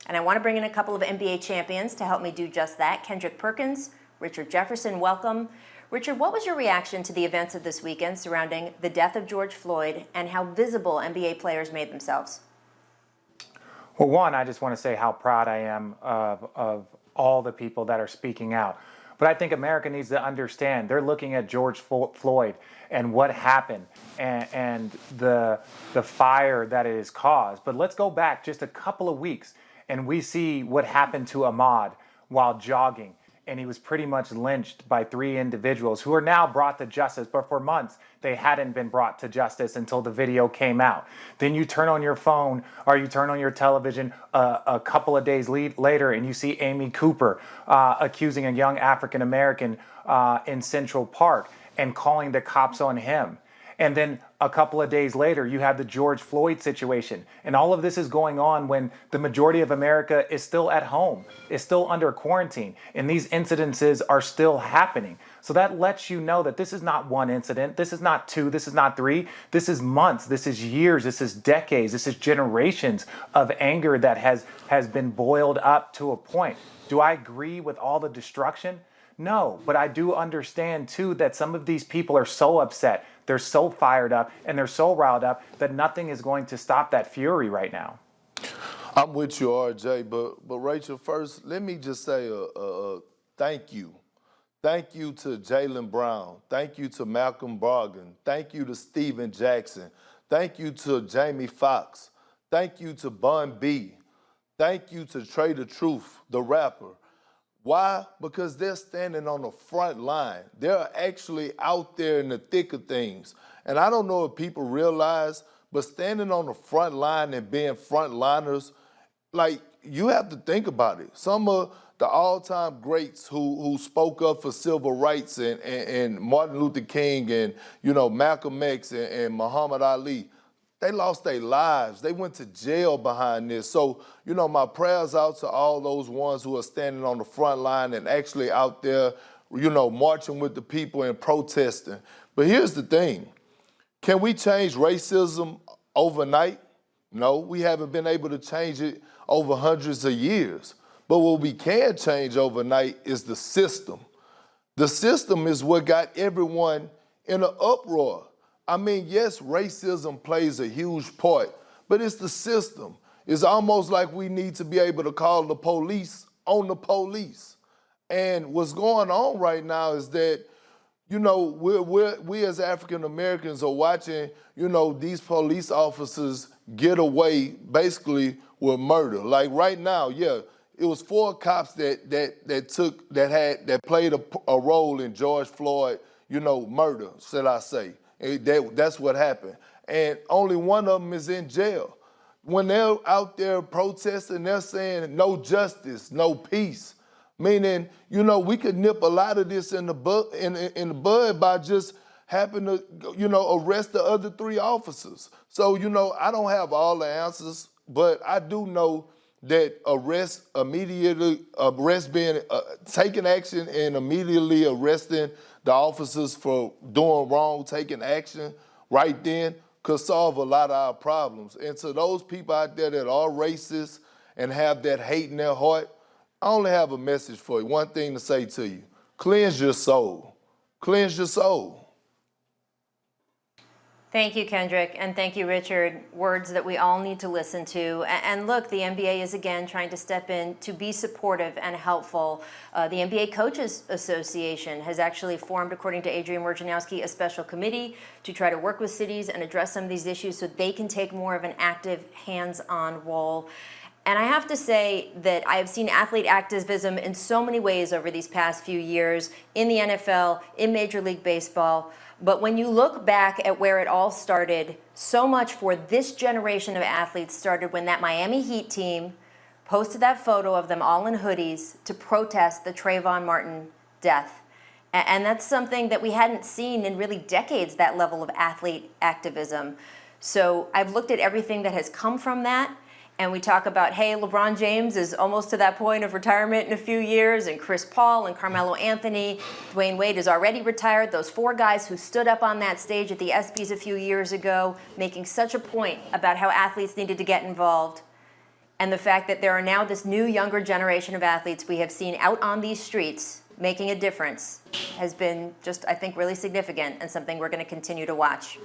And I want to bring in a couple of NBA champions to help me do just that. Kendrick Perkins, Richard Jefferson, welcome. Richard, what was your reaction to the events of this weekend surrounding the death of George Floyd and how visible NBA players made themselves? Well, one, I just want to say how proud I am of all the people that are speaking out. But I think America needs to understand they're looking at George Floyd and what happened and the fire that it has caused. But let's go back just a couple of weeks and we see what happened to Ahmaud while jogging. And he was pretty much lynched by 3 individuals who are now brought to justice. But for months, they hadn't been brought to justice until the video came out. Then you turn on your phone or you turn on your television a couple of days later and you see Amy Cooper accusing a young African-American in Central Park and calling the cops on him. And then a couple of days later, you have the George Floyd situation. And all of this is going on when the majority of America is still at home, is still under quarantine. And these incidences are still happening. So that lets you know that this is not one incident. This is not 2. This is not 3. This is months. This is years. This is decades. This is generations of anger that has been boiled up to a point. Do I agree with all the destruction? No, but I do understand too that some of these people are so upset, they're so fired up, and they're so riled up that nothing is going to stop that fury right now. I'm with you, RJ, but Rachel, first, let me just say thank you. Thank you to Jaylen Brown. Thank you to Malcolm Brogdon. Thank you to Steven Jackson. Thank you to Jamie Foxx. Thank you to Bun B. Thank you to Trey the Truth, the rapper. Why? Because they're standing on the front line. They're actually out there in the thick of things. And I don't know if people realize, but standing on the front line and being frontliners, like, you have to think about it. Some of the all-time greats who spoke up for civil rights and Martin Luther King and, you know, Malcolm X and Muhammad Ali, they lost their lives. They went to jail behind this. So, you know, my prayers out to all those ones who are standing on the front line and actually out there, you know, marching with the people and protesting. But here's the thing. Can we change racism overnight? No, we haven't been able to change it over hundreds of years. But what we can change overnight is the system. The system is what got everyone in an uproar. I mean, yes, racism plays a huge part, but it's the system. It's almost like we need to be able to call the police on the police. And what's going on right now is that, you know, we as African Americans are watching, you know, these police officers get away basically with murder. Like right now, yeah, it was 4 cops that played a role in George Floyd, you know, murder, should I say. That's what happened. And only one of them is in jail. When they're out there protesting, they're saying no justice, no peace. Meaning, you know, we could nip a lot of this in the bud by just having to, you know, arrest the other 3 officers. So, you know, I don't have all the answers, but I do know that taking action and immediately arresting the officers for doing wrong, taking action right then could solve a lot of our problems. And to those people out there that are racist and have that hate in their heart, I only have a message for you, one thing to say to you. Cleanse your soul. Cleanse your soul. Thank you, Kendrick, and thank you, Richard. Words that we all need to listen to. And look, the NBA is again trying to step in to be supportive and helpful. The NBA Coaches Association has actually formed, according to Adrian Wojnarowski, a special committee to try to work with cities and address some of these issues so they can take more of an active, hands-on role. And I have to say that I have seen athlete activism in so many ways over these past few years, in the NFL, in Major League Baseball. But when you look back at where it all started, so much for this generation of athletes started when that Miami Heat team posted that photo of them all in hoodies to protest the Trayvon Martin death. And that's something that we hadn't seen in really decades, that level of athlete activism. So I've looked at everything that has come from that. And we talk about, hey, LeBron James is almost to that point of retirement in a few years, and Chris Paul and Carmelo Anthony, Dwayne Wade is already retired. Those 4 guys who stood up on that stage at the ESPYs a few years ago, making such a point about how athletes needed to get involved. And the fact that there are now this new younger generation of athletes we have seen out on these streets making a difference has been just, I think, really significant and something we're going to continue to watch.